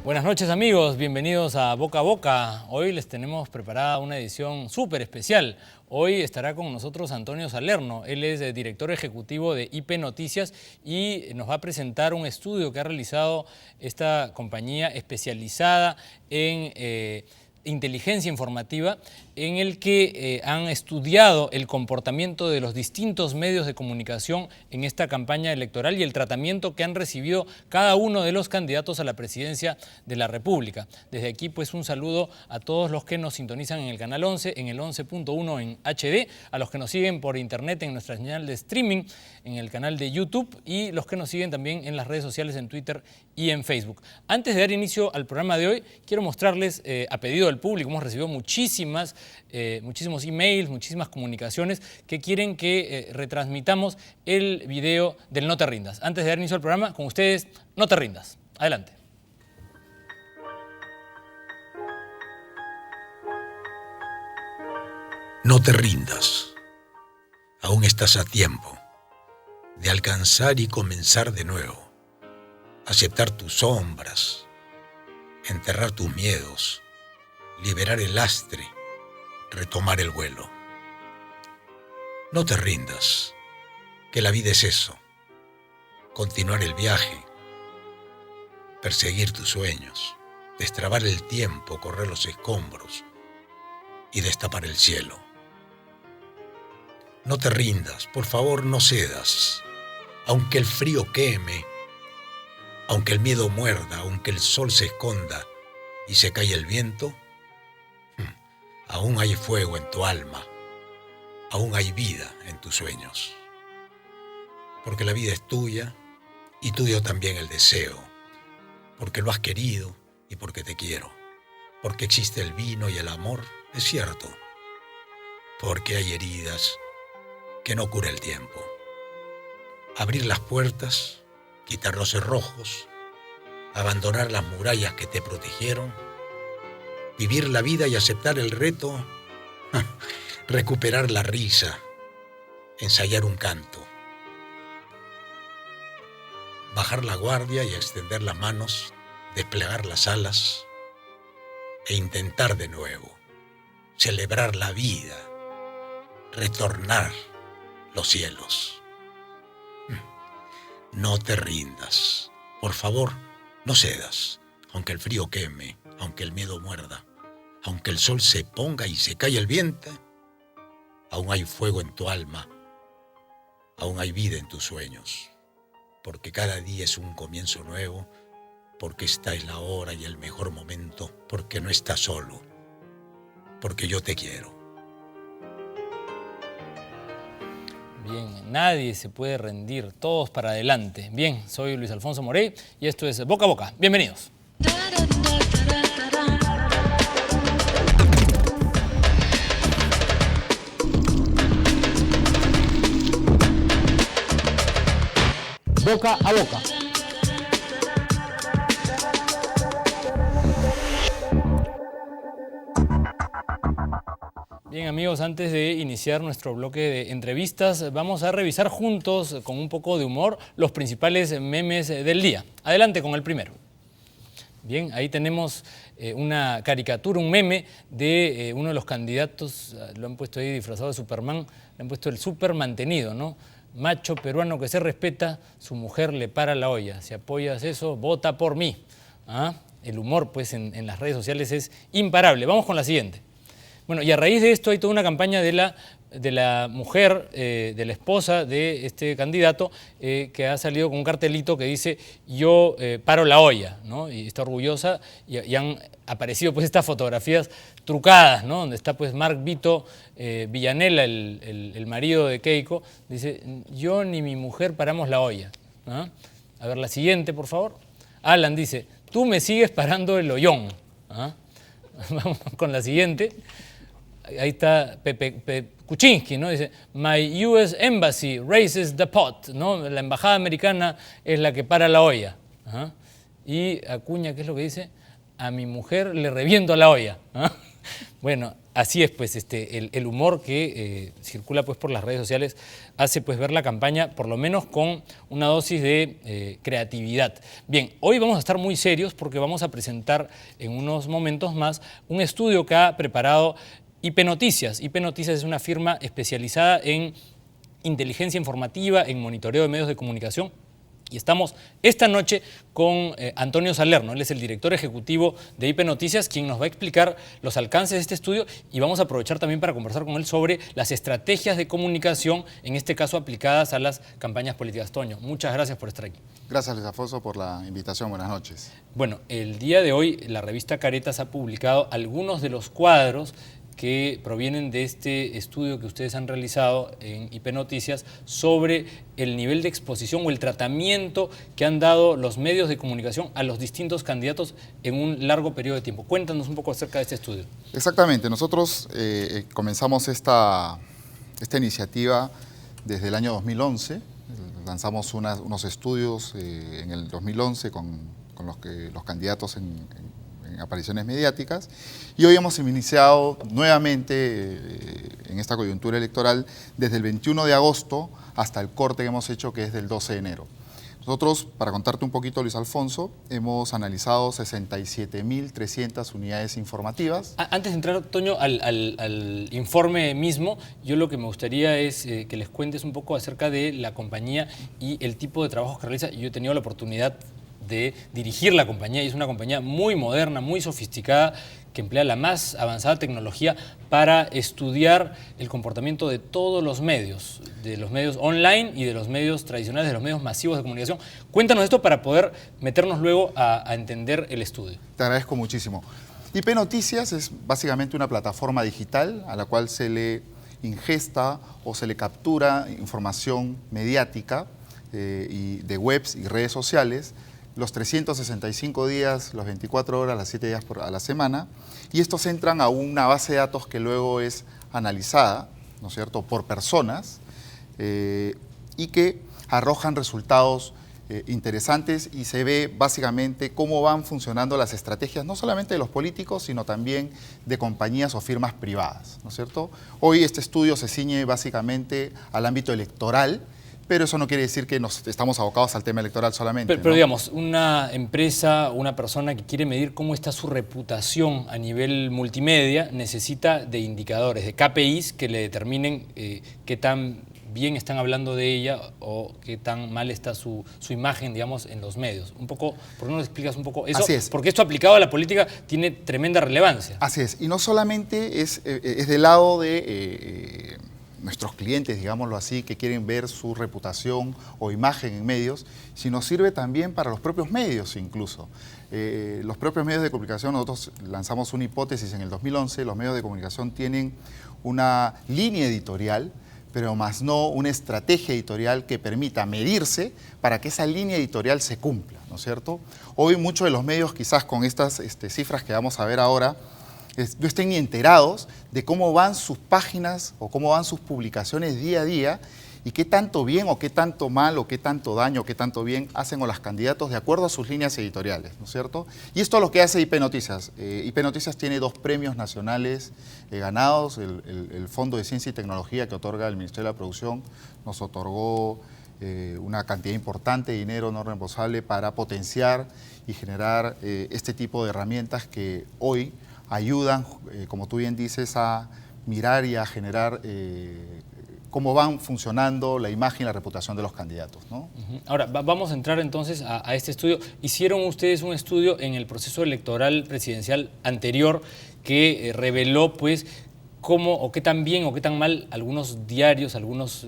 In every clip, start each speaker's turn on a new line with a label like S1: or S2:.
S1: Buenas noches amigos, bienvenidos a Boca a Boca. Hoy les tenemos preparada una edición súper especial. Hoy estará con nosotros Antonio Salerno, él es director ejecutivo de IP Noticias y nos va a presentar un estudio que ha realizado esta compañía especializada en inteligencia informativa, en el que han estudiado el comportamiento de los distintos medios de comunicación en esta campaña electoral y el tratamiento que han recibido cada uno de los candidatos a la presidencia de la República. Desde aquí, pues, un saludo a todos los que nos sintonizan en el canal 11, en el 11.1 en HD, a los que nos siguen por internet en nuestra señal de streaming, en el canal de YouTube y los que nos siguen también en las redes sociales, en Twitter y en Facebook. Antes de dar inicio al programa de hoy, quiero mostrarles, a pedido del público, hemos recibido muchísimos emails, muchísimas comunicaciones que quieren que retransmitamos el video del No Te Rindas. Antes de dar inicio al programa, con ustedes, No Te Rindas. Adelante.
S2: No te rindas. Aún estás a tiempo de alcanzar y comenzar de nuevo. Aceptar tus sombras, enterrar tus miedos, liberar el lastre, retomar el vuelo. No te rindas, que la vida es eso. Continuar el viaje, perseguir tus sueños, destrabar el tiempo, correr los escombros y destapar el cielo. No te rindas, por favor, no cedas. Aunque el frío queme, aunque el miedo muerda, aunque el sol se esconda y se cae el viento, aún hay fuego en tu alma, aún hay vida en tus sueños. Porque la vida es tuya y tuyo también el deseo, porque lo has querido y porque te quiero, porque existe el vino y el amor, es cierto, porque hay heridas que no cura el tiempo. Abrir las puertas, quitar los cerrojos, abandonar las murallas que te protegieron, vivir la vida y aceptar el reto, recuperar la risa, ensayar un canto, bajar la guardia y extender las manos, desplegar las alas e intentar de nuevo, celebrar la vida, retornar los cielos. No te rindas, por favor, no cedas, aunque el frío queme, aunque el miedo muerda, aunque el sol se ponga y se cae el viento, aún hay fuego en tu alma, aún hay vida en tus sueños, porque cada día es un comienzo nuevo, porque esta es la hora y el mejor momento, porque no estás solo, porque yo te quiero.
S1: Bien, nadie se puede rendir, todos para adelante. Bien, soy Luis Alfonso Morey y esto es Boca a Boca. Bienvenidos. Boca a Boca. Bien amigos, antes de iniciar nuestro bloque de entrevistas, vamos a revisar juntos, con un poco de humor, los principales memes del día. Adelante con el primero. Bien, ahí tenemos una caricatura, un meme de uno de los candidatos, lo han puesto ahí disfrazado de Superman, le han puesto el super mantenido, ¿no? Macho peruano que se respeta, su mujer le para la olla. Si apoyas eso, vota por mí. ¿Ah? El humor, pues, en las redes sociales es imparable. Vamos con la siguiente. Bueno, y a raíz de esto hay toda una campaña de la mujer, de la esposa de este candidato, que ha salido con un cartelito que dice yo paro la olla, ¿no? Y está orgullosa y han aparecido pues estas fotografías trucadas, ¿no? Donde está pues Mark Vito Villanela, el marido de Keiko, dice yo ni mi mujer paramos la olla. ¿Ah? A ver la siguiente, por favor. Alan dice tú me sigues parando el ollón. ¿Ah? Vamos con la siguiente. Ahí está Pepe Kuczynski, ¿no? Dice, my US Embassy raises the pot, ¿no? La embajada americana es la que para la olla. ¿Ah? Y Acuña, ¿qué es lo que dice? A mi mujer le reviento la olla. ¿Ah? Bueno, Así es, pues el humor que circula pues por las redes sociales hace pues ver la campaña por lo menos con una dosis de creatividad. Bien, hoy vamos a estar muy serios porque vamos a presentar en unos momentos más un estudio que ha preparado IP Noticias. IP Noticias es una firma especializada en inteligencia informativa, en monitoreo de medios de comunicación. Y estamos esta noche con Antonio Salerno, él es el director ejecutivo de IP Noticias, quien nos va a explicar los alcances de este estudio y vamos a aprovechar también para conversar con él sobre las estrategias de comunicación, en este caso aplicadas a las campañas políticas. Toño, muchas gracias por estar aquí.
S3: Gracias, Luis Afonso, por la invitación. Buenas noches.
S1: Bueno, el día de hoy la revista Caretas ha publicado algunos de los cuadros que provienen de este estudio que ustedes han realizado en IP Noticias sobre el nivel de exposición o el tratamiento que han dado los medios de comunicación a los distintos candidatos en un largo periodo de tiempo. Cuéntanos un poco acerca de este estudio.
S3: Exactamente. Nosotros comenzamos esta iniciativa desde el año 2011. Lanzamos unos estudios en el 2011 con los candidatos en apariciones mediáticas, y hoy hemos iniciado nuevamente en esta coyuntura electoral desde el 21 de agosto hasta el corte que hemos hecho, que es del 12 de enero. Nosotros, para contarte un poquito, Luis Alfonso, hemos analizado 67.300 unidades informativas.
S1: Antes de entrar, Toño, al informe mismo, yo lo que me gustaría es que les cuentes un poco acerca de la compañía y el tipo de trabajos que realiza. Yo he tenido la oportunidad de dirigir la compañía y es una compañía muy moderna, muy sofisticada, que emplea la más avanzada tecnología para estudiar el comportamiento de todos los medios online y de los medios tradicionales, de los medios masivos de comunicación. Cuéntanos esto para poder meternos luego a entender el estudio.
S3: Te agradezco muchísimo. IP Noticias es básicamente una plataforma digital a la cual se le ingesta o se le captura información mediática y de webs y redes sociales los 365 días, los 24 horas, las 7 días a la semana, y estos entran a una base de datos que luego es analizada, ¿no es cierto?, por personas y que arrojan resultados interesantes, y se ve básicamente cómo van funcionando las estrategias, no solamente de los políticos, sino también de compañías o firmas privadas, ¿no es cierto? Hoy este estudio se ciñe básicamente al ámbito electoral, pero eso no quiere decir que nos estamos abocados al tema electoral solamente.
S1: Pero digamos, una empresa, una persona que quiere medir cómo está su reputación a nivel multimedia, necesita de indicadores, de KPIs que le determinen qué tan bien están hablando de ella o qué tan mal está su imagen, digamos, en los medios. Un poco, ¿por qué no nos explicas un poco eso?
S3: Así es.
S1: Porque esto aplicado a la política tiene tremenda relevancia.
S3: Así es, y no solamente es del lado de nuestros clientes, digámoslo así, que quieren ver su reputación o imagen en medios, sino sirve también para los propios medios incluso. Los propios medios de comunicación, nosotros lanzamos una hipótesis en el 2011, los medios de comunicación tienen una línea editorial, pero más no una estrategia editorial que permita medirse para que esa línea editorial se cumpla, ¿no es cierto? Hoy muchos de los medios, quizás con estas cifras que vamos a ver ahora, no estén ni enterados de cómo van sus páginas o cómo van sus publicaciones día a día y qué tanto bien o qué tanto mal o qué tanto daño o qué tanto bien hacen los candidatos de acuerdo a sus líneas editoriales, ¿no es cierto? Y esto es lo que hace IP Noticias. IP Noticias tiene 2 premios nacionales ganados. El Fondo de Ciencia y Tecnología que otorga el Ministerio de la Producción nos otorgó una cantidad importante de dinero no reembolsable para potenciar y generar este tipo de herramientas que hoy ayudan, como tú bien dices, a mirar y a generar cómo van funcionando la imagen y la reputación de los candidatos, ¿no?
S1: Ahora, vamos a entrar entonces a este estudio. Hicieron ustedes un estudio en el proceso electoral presidencial anterior que reveló, pues, cómo o qué tan bien o qué tan mal algunos diarios, algunos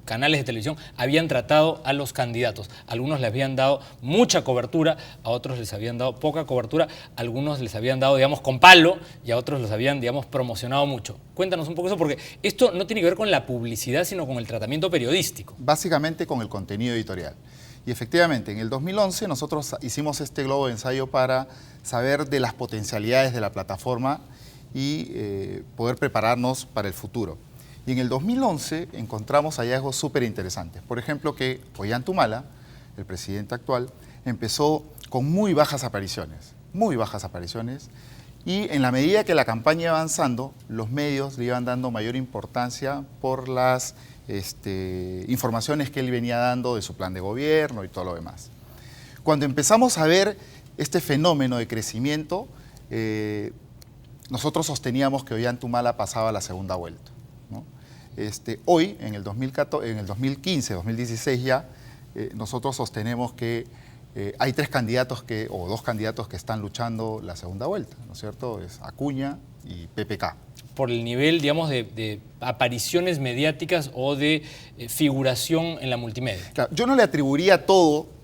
S1: canales de televisión habían tratado a los candidatos. Algunos les habían dado mucha cobertura, a otros les habían dado poca cobertura, a algunos les habían dado, digamos, con palo y a otros los habían, digamos, promocionado mucho. Cuéntanos un poco eso, porque esto no tiene que ver con la publicidad, sino con el tratamiento periodístico.
S3: Básicamente con el contenido editorial. Y efectivamente, en el 2011 nosotros hicimos este globo de ensayo para saber de las potencialidades de la plataforma y poder prepararnos para el futuro. Y en el 2011 encontramos hallazgos súper interesantes. Por ejemplo, que Ollanta, el presidente actual, empezó con muy bajas apariciones, Y en la medida que la campaña iba avanzando, los medios le iban dando mayor importancia por las informaciones que él venía dando de su plan de gobierno y todo lo demás. Cuando empezamos a ver este fenómeno de crecimiento, nosotros sosteníamos que Ollantaytamala pasaba a la segunda vuelta, ¿no? Hoy, en el 2015, 2016 ya, nosotros sostenemos que hay dos candidatos que están luchando la segunda vuelta, ¿no es cierto? Es Acuña y PPK.
S1: Por el nivel, digamos, de apariciones mediáticas o de figuración en la multimedia.
S3: Claro, yo no le atribuiría todo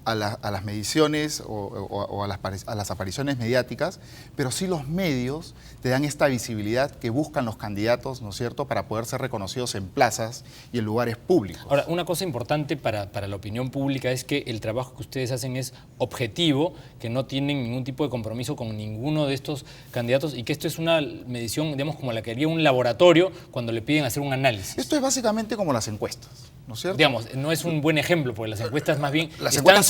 S3: a las mediciones o a las apariciones mediáticas, pero sí los medios te dan esta visibilidad que buscan los candidatos, ¿no es cierto?, para poder ser reconocidos en plazas y en lugares públicos.
S1: Ahora, una cosa importante para la opinión pública es que el trabajo que ustedes hacen es objetivo, que no tienen ningún tipo de compromiso con ninguno de estos candidatos y que esto es una medición, digamos, como la que haría un laboratorio cuando le piden hacer un análisis.
S3: Esto es básicamente como las encuestas, ¿no es cierto?
S1: Digamos, no es un buen ejemplo, porque las encuestas más bien
S3: las
S1: están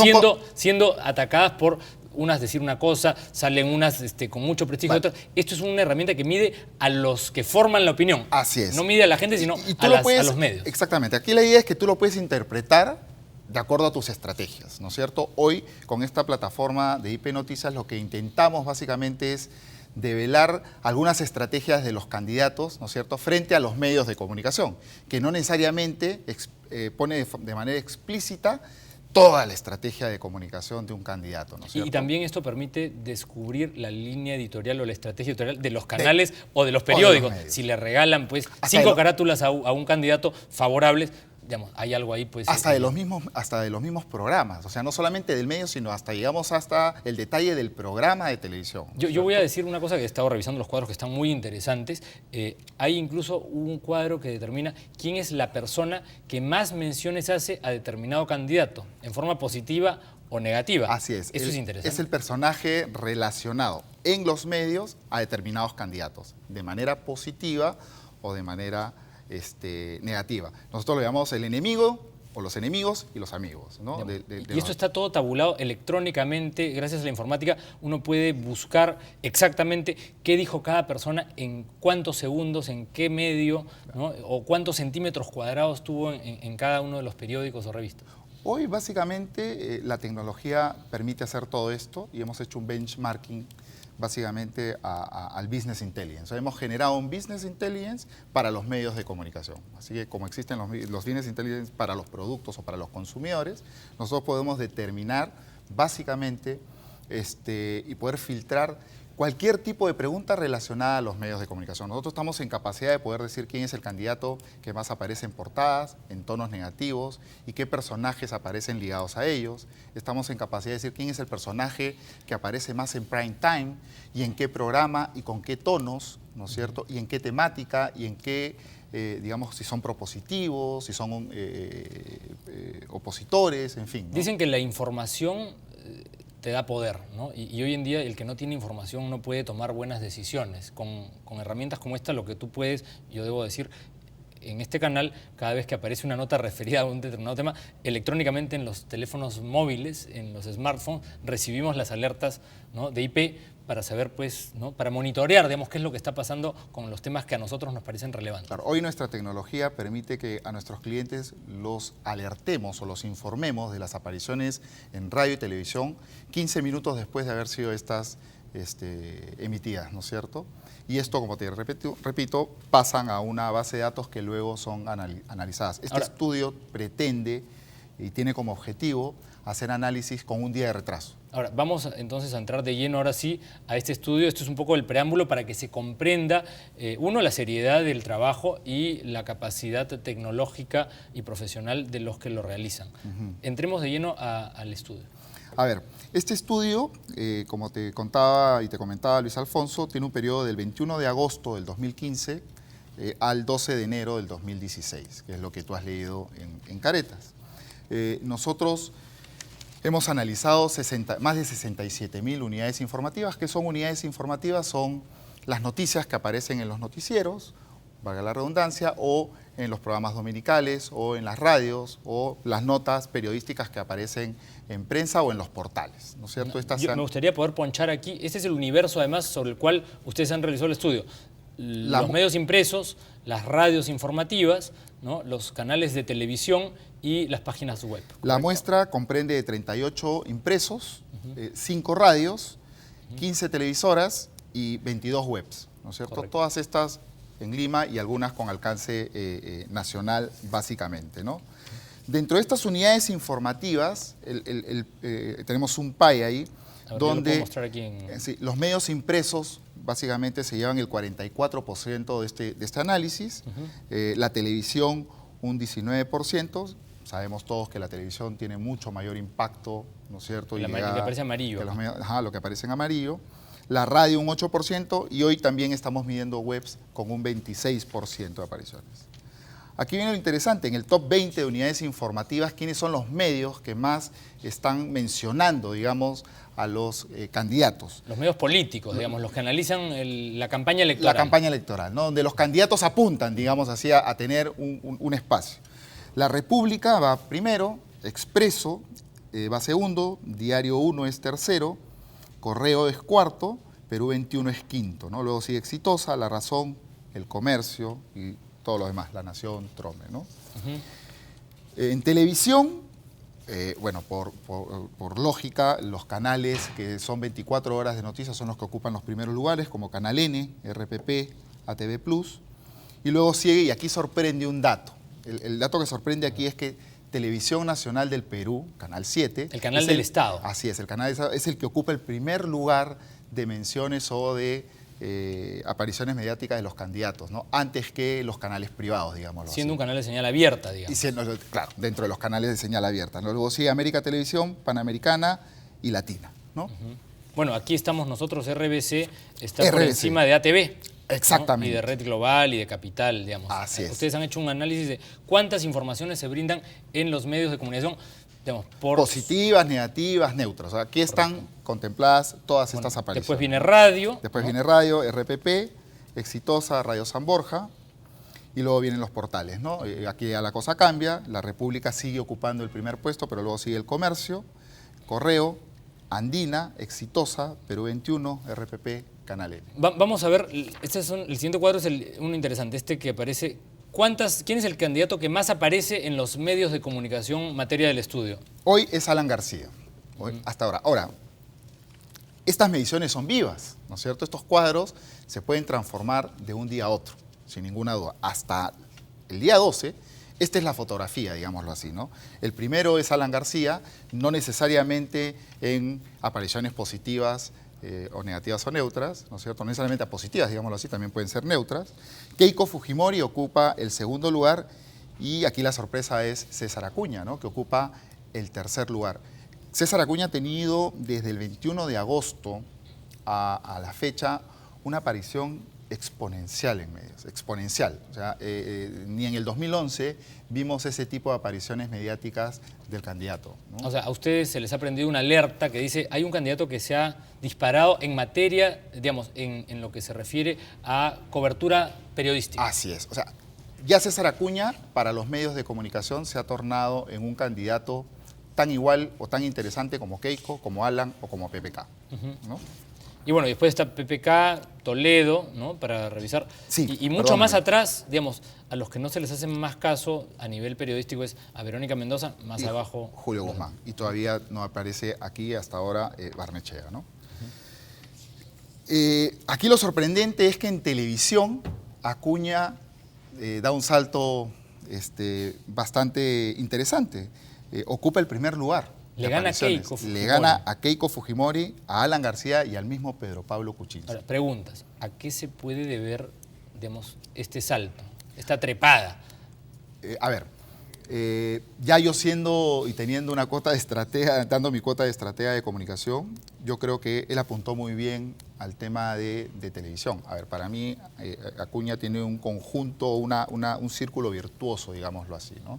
S1: siendo atacadas por unas decir una cosa, salen unas con mucho prestigio, otras. Esto es una herramienta que mide a los que forman la opinión.
S3: Así es.
S1: No mide a la gente, sino a los medios.
S3: Exactamente. Aquí la idea es que tú lo puedes interpretar de acuerdo a tus estrategias, ¿no es cierto? Hoy, con esta plataforma de IP Noticias, lo que intentamos básicamente es develar algunas estrategias de los candidatos, ¿no es cierto?, frente a los medios de comunicación, que no necesariamente pone de manera explícita toda la estrategia de comunicación de un candidato, ¿no es cierto?
S1: Y también esto permite descubrir la línea editorial o la estrategia editorial de los canales o de los periódicos. Si le regalan pues 5 carátulas a un candidato favorables, digamos, hay algo ahí pues...
S3: Hasta de los mismos programas, o sea, no solamente del medio, sino llegamos hasta el detalle del programa de televisión.
S1: Yo voy a decir una cosa que he estado revisando los cuadros que están muy interesantes. Hay incluso un cuadro que determina quién es la persona que más menciones hace a determinado candidato, en forma positiva o negativa.
S3: Así es.
S1: Eso es interesante.
S3: Es el personaje relacionado en los medios a determinados candidatos, de manera positiva o de manera negativa. Nosotros lo llamamos el enemigo o los enemigos y los amigos, ¿no?
S1: Y esto está todo tabulado electrónicamente, gracias a la informática. Uno puede buscar exactamente qué dijo cada persona, en cuántos segundos, en qué medio, ¿no?, o cuántos centímetros cuadrados tuvo en cada uno de los periódicos o revistas.
S3: Hoy, básicamente, la tecnología permite hacer todo esto y hemos hecho un benchmarking básicamente al Business Intelligence. O sea, hemos generado un Business Intelligence para los medios de comunicación. Así que como existen los Business Intelligence para los productos o para los consumidores, nosotros podemos determinar básicamente y poder filtrar cualquier tipo de pregunta relacionada a los medios de comunicación. Nosotros estamos en capacidad de poder decir quién es el candidato que más aparece en portadas, en tonos negativos, y qué personajes aparecen ligados a ellos. Estamos en capacidad de decir quién es el personaje que aparece más en prime time, y en qué programa, y con qué tonos, ¿no es cierto? Y en qué temática, y en qué, digamos, si son propositivos, si son opositores, en fin, ¿no?
S1: Dicen que la información te da poder, ¿no? Y hoy en día el que no tiene información no puede tomar buenas decisiones. Con herramientas como esta, lo que tú puedes, yo debo decir, en este canal, cada vez que aparece una nota referida a un determinado tema, electrónicamente en los teléfonos móviles, en los smartphones, recibimos las alertas, ¿no?, de IP para saber, pues, ¿no?, para monitorear, digamos, qué es lo que está pasando con los temas que a nosotros nos parecen relevantes.
S3: Claro, hoy nuestra tecnología permite que a nuestros clientes los alertemos o los informemos de las apariciones en radio y televisión 15 minutos después de haber sido estas emitidas, ¿no es cierto? Y esto, como te repito, pasan a una base de datos que luego son analizadas. Este estudio pretende y tiene como objetivo hacer análisis con un día de retraso.
S1: Ahora, vamos entonces a entrar de lleno ahora sí a este estudio. Esto es un poco el preámbulo para que se comprenda, uno, la seriedad del trabajo y la capacidad tecnológica y profesional de los que lo realizan. Entremos de lleno al estudio.
S3: A ver, este estudio, como te contaba y te comentaba Luis Alfonso, tiene un periodo del 21 de agosto del 2015 al 12 de enero del 2016, que es lo que tú has leído en Caretas. Nosotros hemos analizado más de 67.000 unidades informativas. ¿Qué son unidades informativas? Son las noticias que aparecen en los noticieros, valga la redundancia, o en los programas dominicales o en las radios o las notas periodísticas que aparecen en prensa o en los portales, ¿no es cierto?
S1: Me gustaría poder ponchar aquí, este es el universo además sobre el cual ustedes han realizado el estudio. Los medios impresos, las radios informativas, ¿no? Los canales de televisión y las páginas web. ¿Correcto?
S3: La muestra comprende de 38 impresos, 5 radios, 15 televisoras y 22 webs, ¿no es cierto?
S1: Correcto.
S3: Todas estas en Lima y algunas con alcance nacional básicamente, ¿no? Dentro de estas unidades informativas, tenemos un pie ahí, donde
S1: puedo mostrar aquí
S3: sí, los medios impresos básicamente se llevan el 44% de este análisis, la televisión un 19%, sabemos todos que la televisión tiene mucho mayor impacto, ¿no es cierto?
S1: Lo que aparece amarillo.
S3: Lo que aparece en amarillo. La radio un 8% y hoy también estamos midiendo webs con un 26% de apariciones. Aquí viene lo interesante, en el top 20 de unidades informativas, ¿quiénes son los medios que más están mencionando, digamos, a los candidatos?
S1: Los medios políticos, digamos, los que analizan la campaña electoral.
S3: La campaña electoral, ¿no? Donde los candidatos apuntan, digamos así, a tener un espacio. La República va primero, Expreso va segundo, Diario 1 es tercero, Correo es cuarto, Perú 21 es quinto, ¿no? Luego sigue Exitosa, La Razón, El Comercio y todo lo demás, La Nación, Trome, ¿no? En televisión, bueno, por lógica, los canales que son 24 horas de noticias son los que ocupan los primeros lugares, como Canal N, RPP, ATV Plus, y luego sigue, y aquí sorprende un dato. El dato que sorprende aquí es que Televisión Nacional del Perú, Canal 7...
S1: El canal del Estado.
S3: Así es, el canal del Estado es el que ocupa el primer lugar de menciones o de apariciones mediáticas de los candidatos, ¿no? Antes que los canales privados, digamos.
S1: Siendo un canal de señal abierta, digamos.
S3: Y siendo, claro, dentro de los canales de señal abierta, ¿no? Luego sigue América Televisión, Panamericana y Latina, ¿no?
S1: Bueno, aquí estamos nosotros, RBC está por encima de ATV.
S3: Exactamente.
S1: ¿No? Y de Red Global y de Capital, digamos.
S3: Así es.
S1: Ustedes han hecho un análisis de cuántas informaciones se brindan en los medios de comunicación, digamos, por...
S3: Positivas, negativas, neutras. O sea, aquí están contempladas todas estas apariciones.
S1: Después viene radio.
S3: Después viene radio, RPP, Exitosa, Radio San Borja, y luego vienen los portales, ¿no? Aquí ya la cosa cambia, La República sigue ocupando el primer puesto, pero luego sigue El Comercio, Correo, Andina, Exitosa, Perú 21, RPP, Canal N.
S1: Vamos a ver, el siguiente cuadro es uno interesante, este que aparece. ¿Quién es el candidato que más aparece en los medios de comunicación materia del estudio?
S3: Hoy es Alan García, hasta ahora. Ahora, estas mediciones son vivas, ¿no es cierto? Estos cuadros se pueden transformar de un día a otro, sin ninguna duda. Hasta el día 12, esta es la fotografía, digámoslo así, ¿no? El primero es Alan García, no necesariamente en apariciones positivas o negativas o neutras, ¿no es cierto? No necesariamente positivas, digámoslo así, también pueden ser neutras. Keiko Fujimori ocupa el segundo lugar y aquí la sorpresa es César Acuña, ¿no? Que ocupa el tercer lugar. César Acuña ha tenido desde el 21 de agosto a la fecha una aparición exponencial en medios, exponencial. O sea, ni en el 2011 vimos ese tipo de apariciones mediáticas del candidato, ¿no?
S1: O sea, a ustedes se les ha prendido una alerta que dice hay un candidato que se ha disparado en materia, digamos, en lo que se refiere a cobertura periodística.
S3: Así es. O sea, ya César Acuña para los medios de comunicación se ha tornado en un candidato tan igual o tan interesante como Keiko, como Alan o como PPK, ¿no?
S1: Y bueno, después está PPK, Toledo, ¿no? Para revisar.
S3: Sí,
S1: y mucho más atrás, digamos, a los que no se les hace más caso a nivel periodístico es a Verónica Mendoza, más abajo
S3: Julio Guzmán. Y todavía no aparece aquí hasta ahora Barnechea, ¿no? Aquí lo sorprendente es que en televisión Acuña da un salto bastante interesante. Ocupa el primer lugar.
S1: Le gana a Keiko Fujimori.
S3: Le gana a Keiko Fujimori, a Alan García y al mismo Pedro Pablo Kuczynski.
S1: Ahora, preguntas. ¿A qué se puede deber, digamos, este salto, esta trepada?
S3: A ver, ya yo siendo y teniendo una cuota de estratega, dando mi cuota de estratega de comunicación, yo creo que él apuntó muy bien al tema de televisión. A ver, para mí Acuña tiene un conjunto, un círculo virtuoso, digámoslo así, ¿no?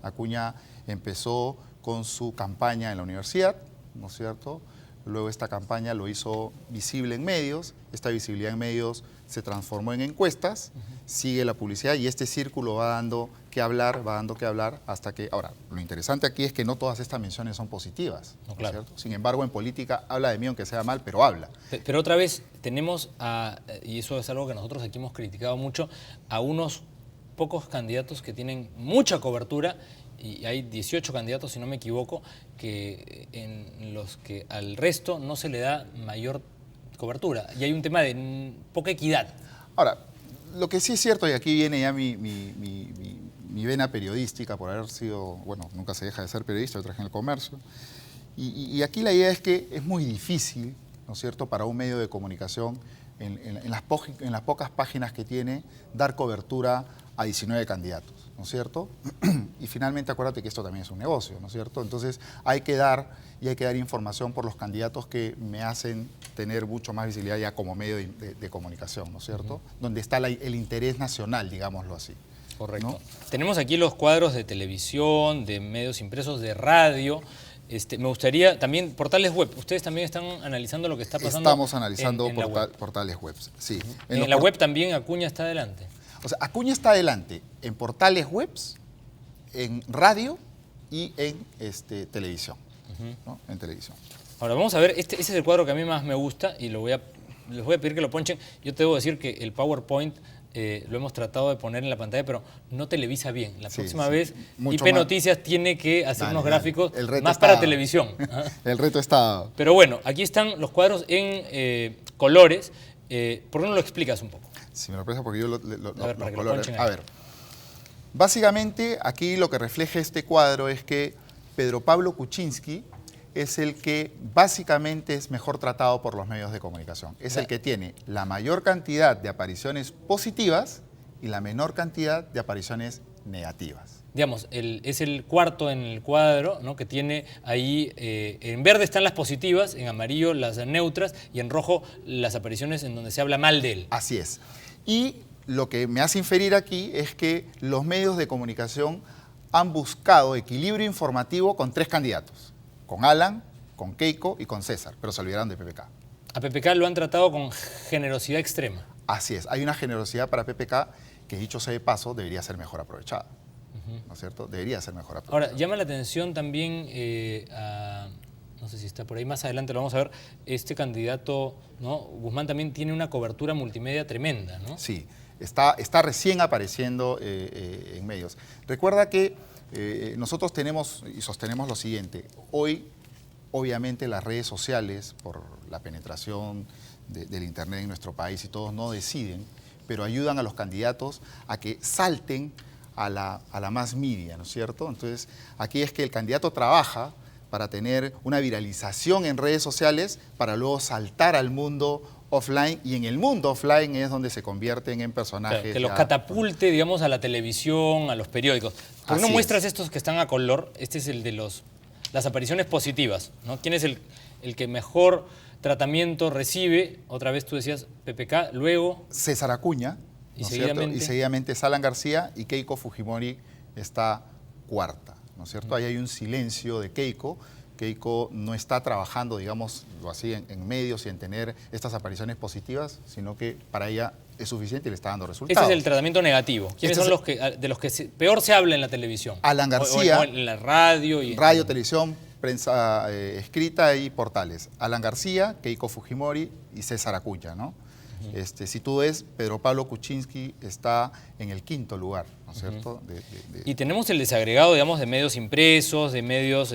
S3: Acuña empezó con su campaña en la universidad, ¿no es cierto? luego esta campaña lo hizo visible en medios, esta visibilidad en medios se transformó en encuestas, sigue la publicidad y este círculo va dando que hablar, hasta que... Ahora, lo interesante aquí es que no todas estas menciones son positivas,
S1: No, claro.
S3: ¿cierto? Sin embargo, en política habla de mí aunque sea mal, pero habla.
S1: Pero otra vez tenemos, y eso es algo que nosotros aquí hemos criticado mucho, a unos pocos candidatos que tienen mucha cobertura, y hay 18 candidatos, si no me equivoco, en los que al resto no se le da mayor cobertura. Y hay un tema de poca equidad.
S3: Ahora, lo que sí es cierto, y aquí viene ya mi vena periodística, por haber sido, bueno, nunca se deja de ser periodista, yo trabajé en el comercio, y aquí la idea es que es muy difícil, ¿no es cierto?, para un medio de comunicación, en las pocas páginas que tiene, dar cobertura a 19 candidatos, ¿no es cierto? Y finalmente acuérdate que esto también es un negocio, ¿no es cierto? Entonces hay que dar información por los candidatos que me hacen tener mucho más visibilidad ya como medio de comunicación, ¿no es cierto? Donde está el interés nacional, digámoslo así.
S1: Correcto.
S3: ¿No?
S1: Tenemos aquí los cuadros de televisión, de medios impresos, de radio. Me gustaría también, portales web. Ustedes también están analizando lo que está pasando.
S3: Estamos analizando
S1: en la web.
S3: portales web, sí.
S1: En la web también Acuña está adelante.
S3: O sea, Acuña está adelante en portales web, en radio y en televisión. ¿No? En televisión.
S1: Ahora vamos a ver, ese es el cuadro que a mí más me gusta y les voy a pedir que lo ponchen. Yo te debo decir que el PowerPoint lo hemos tratado de poner en la pantalla, pero no televisa bien. La próxima vez IP Noticias tiene que hacer unos gráficos más para televisión.
S3: El reto está...
S1: Pero bueno, aquí están los cuadros en colores. ¿Por qué no lo explicas un poco?
S3: Si me lo prestas porque yo los colores...
S1: A
S3: ver, básicamente aquí lo que refleja este cuadro es que Pedro Pablo Kuczynski es el que básicamente es mejor tratado por los medios de comunicación. Es el que tiene la mayor cantidad de apariciones positivas y la menor cantidad de apariciones negativas.
S1: Digamos, es el cuarto en el cuadro, ¿no? Que tiene ahí, en verde están las positivas, en amarillo las neutras y en rojo las apariciones en donde se habla mal de él.
S3: Así es. Y lo que me hace inferir aquí es que los medios de comunicación han buscado equilibrio informativo con 3 candidatos. Con Alan, con Keiko y con César, pero se olvidaron de PPK.
S1: A PPK lo han tratado con generosidad extrema.
S3: Así es, hay una generosidad para PPK que, dicho sea de paso, debería ser mejor aprovechada. ¿No es cierto? Debería ser mejor aprovechada.
S1: Ahora, llama la atención también, no sé si está por ahí, más adelante lo vamos a ver, este candidato, ¿no? Guzmán también tiene una cobertura multimedia tremenda, ¿no?
S3: Sí, está recién apareciendo en medios. Recuerda que nosotros tenemos y sostenemos lo siguiente. Hoy, obviamente, las redes sociales, por la penetración del Internet en nuestro país y todos no deciden, pero ayudan a los candidatos a que salten a la más media, ¿no es cierto? Entonces, aquí es que el candidato trabaja para tener una viralización en redes sociales para luego saltar al mundo offline, y en el mundo offline es donde se convierten en personajes.
S1: Claro, que los catapulte, digamos, a la televisión, a los periódicos. ¿Por qué no muestras estos que están a color? Este es el de las apariciones positivas, ¿no? ¿Quién es el que mejor tratamiento recibe? Otra vez tú decías PPK, luego...
S3: César Acuña,
S1: y
S3: seguidamente Alan García, y Keiko Fujimori está cuarta, ¿no es cierto? Ahí hay un silencio de Keiko. Keiko no está trabajando, digámoslo así, en medios y en tener estas apariciones positivas, sino que para ella es suficiente y le está dando resultados.
S1: Ese es el tratamiento negativo. ¿Quiénes son de los que peor se habla en la televisión?
S3: Alan García.
S1: O en la radio.
S3: Radio, televisión, prensa escrita y portales. Alan García, Keiko Fujimori y César Acuña, ¿no? Si tú ves, Pedro Pablo Kuczynski está en el 5º lugar, ¿no es cierto?
S1: Y tenemos el desagregado, digamos, de medios impresos, de medios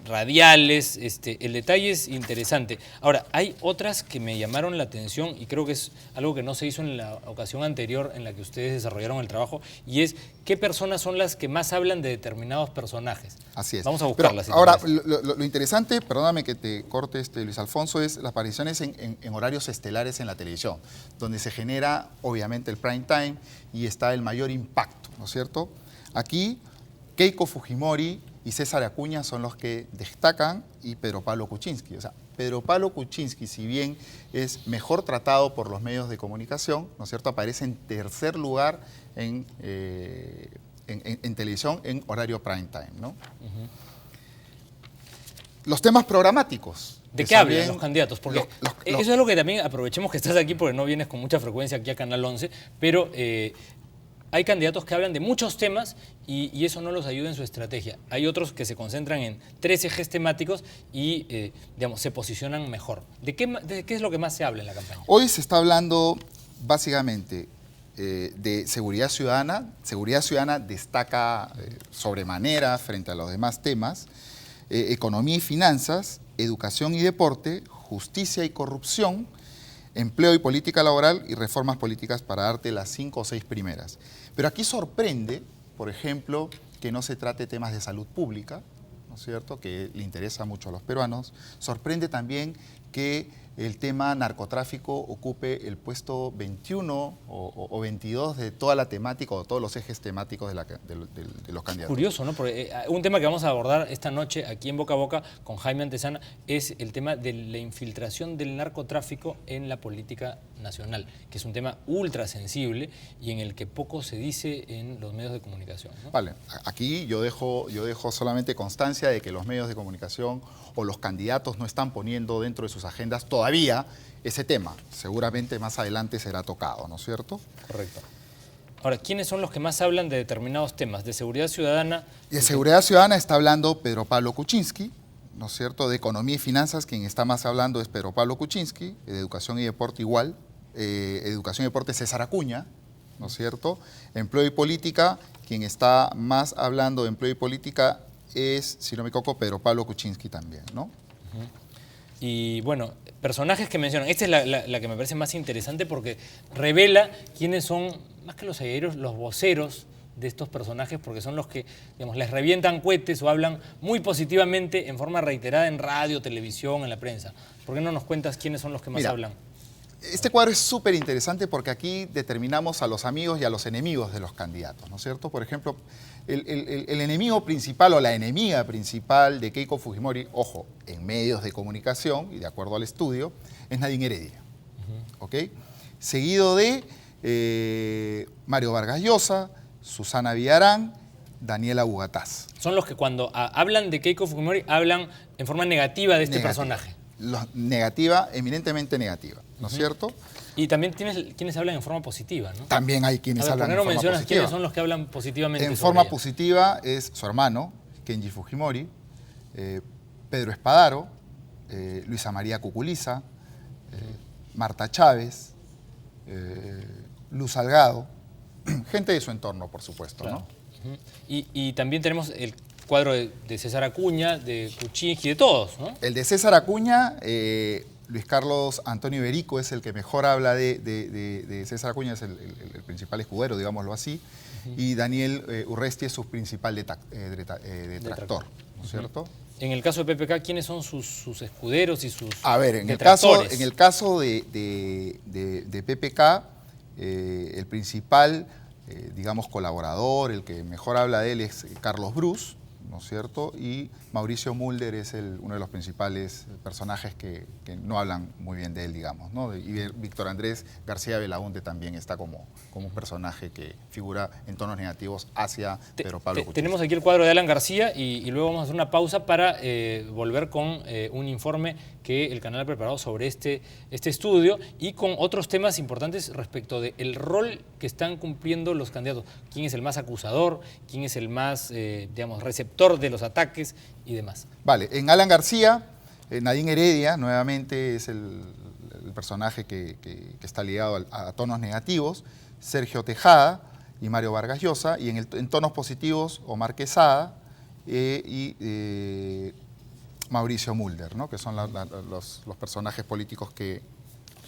S1: radiales. El detalle es interesante. Ahora, hay otras que me llamaron la atención y creo que es algo que no se hizo en la ocasión anterior en la que ustedes desarrollaron el trabajo, y es qué personas son las que más hablan de determinados personajes.
S3: Así es.
S1: Vamos a buscarlas.
S3: Pero ahora, lo interesante, perdóname que te corte, Luis Alfonso, es las apariciones en horarios estelares en la televisión, donde se genera, obviamente, el prime time y está el mayor impacto, ¿no es cierto? Aquí, Keiko Fujimori y César Acuña son los que destacan, y Pedro Pablo Kuczynski. O sea, Pedro Pablo Kuczynski, si bien es mejor tratado por los medios de comunicación, ¿no es cierto?, aparece en 3er lugar en televisión en horario prime time, ¿no? Los temas programáticos.
S1: ¿De
S3: que
S1: qué hablan
S3: también-
S1: los candidatos? Porque
S3: los-
S1: eso es lo que también aprovechemos que estás aquí, porque no vienes con mucha frecuencia aquí a Canal 11, pero hay candidatos que hablan de muchos temas y eso no los ayuda en su estrategia. Hay otros que se concentran en 3 ejes temáticos y, digamos, se posicionan mejor. ¿De qué es lo que más se habla en la campaña?
S3: Hoy se está hablando básicamente de seguridad ciudadana. Seguridad ciudadana destaca sobremanera frente a los demás temas. Economía y finanzas, educación y deporte, justicia y corrupción, empleo y política laboral y reformas políticas, para darte las 5 o 6 primeras. Pero aquí sorprende, por ejemplo, que no se trate temas de salud pública, ¿no es cierto?, que le interesa mucho a los peruanos. Sorprende también que el tema narcotráfico ocupe el puesto 21 o 22 de toda la temática o todos los ejes temáticos de los candidatos.
S1: Curioso, ¿no? Porque un tema que vamos a abordar esta noche aquí en Boca a Boca con Jaime Antezana es el tema de la infiltración del narcotráfico en la política nacional, que es un tema ultra sensible y en el que poco se dice en los medios de comunicación, ¿no?
S3: Vale, aquí yo dejo solamente constancia de que los medios de comunicación o los candidatos no están poniendo dentro de sus agendas todavía ese tema. Seguramente más adelante será tocado, ¿no es cierto?
S1: Correcto. Ahora, ¿quiénes son los que más hablan de determinados temas? De seguridad ciudadana.
S3: De seguridad ciudadana está hablando Pedro Pablo Kuczynski, ¿no es cierto? De economía y finanzas, quien está más hablando es Pedro Pablo Kuczynski. De educación y deporte igual. Educación y deporte César Acuña, ¿no es cierto? Empleo y política, quien está más hablando de empleo y política es, si no me equivoco, Pedro Pablo Kuczynski también, ¿no?
S1: Y bueno, personajes que mencionan. Esta es la que me parece más interesante porque revela quiénes son, más que los seguidores, los voceros de estos personajes, porque son los que, digamos, les revientan cohetes o hablan muy positivamente en forma reiterada en radio, televisión, en la prensa. ¿Por qué no nos cuentas quiénes son los que más hablan?
S3: Este cuadro es súper interesante porque aquí determinamos a los amigos y a los enemigos de los candidatos, ¿no es cierto? Por ejemplo, el enemigo principal o la enemiga principal de Keiko Fujimori, ojo, en medios de comunicación y de acuerdo al estudio, es Nadine Heredia, ¿ok? Seguido de Mario Vargas Llosa, Susana Villarán, Daniela Bugatás.
S1: Son los que cuando hablan de Keiko Fujimori hablan en forma negativa de este personaje.
S3: Negativa, eminentemente negativa, ¿no es cierto?
S1: Y también tienes quienes hablan en forma positiva, ¿no?
S3: También hay quienes hablan en
S1: ¿por qué no
S3: forma
S1: mencionas
S3: positiva.
S1: quiénes son los que hablan positivamente
S3: En
S1: sobre
S3: forma
S1: ella?
S3: positiva es su hermano, Kenji Fujimori, Pedro Espadaro, Luisa María Cuculiza, Marta Chávez, Luz Salgado, gente de su entorno, por supuesto,
S1: Claro.
S3: ¿no?
S1: Y también tenemos el cuadro de César Acuña, de Kuczynski, de todos, ¿no?
S3: El de César Acuña, Luis Carlos Antonio Iberico es el que mejor habla de César Acuña, es el principal escudero, digámoslo así, y Daniel Urresti es su principal detractor, ¿no es cierto?
S1: En el caso de PPK, ¿quiénes son sus escuderos y sus
S3: A ver, en el
S1: detractores?
S3: caso de PPK, el principal, digamos, colaborador, el que mejor habla de él es Carlos Bruce, ¿no es cierto? Y Mauricio Mulder es uno de los principales personajes que no hablan muy bien de él, digamos, ¿no? Y Víctor Andrés García Belaunde también está como un personaje que figura en tonos negativos hacia Pedro Pablo Kuczynski.
S1: Tenemos aquí el cuadro de Alan García y luego vamos a hacer una pausa para volver con un informe que el canal ha preparado sobre este estudio y con otros temas importantes respecto del rol que están cumpliendo los candidatos. ¿Quién es el más acusador? ¿Quién es el más, digamos, receptor de los ataques y demás?
S3: Vale, en Alan García, Nadine Heredia nuevamente es el personaje que está ligado a tonos negativos, Sergio Tejada y Mario Vargas Llosa, y en tonos positivos Omar Quesada y Mauricio Mulder, ¿no? Que son los personajes políticos que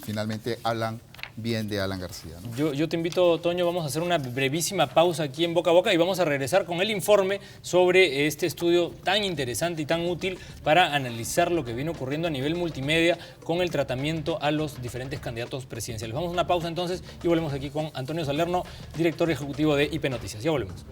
S3: finalmente hablan bien de Alan García, ¿no?
S1: Yo te invito, Toño, vamos a hacer una brevísima pausa aquí en Boca a Boca y vamos a regresar con el informe sobre este estudio tan interesante y tan útil para analizar lo que viene ocurriendo a nivel multimedia con el tratamiento a los diferentes candidatos presidenciales. Vamos a una pausa entonces y volvemos aquí con Antonio Salerno, director ejecutivo de IP Noticias. Ya volvemos.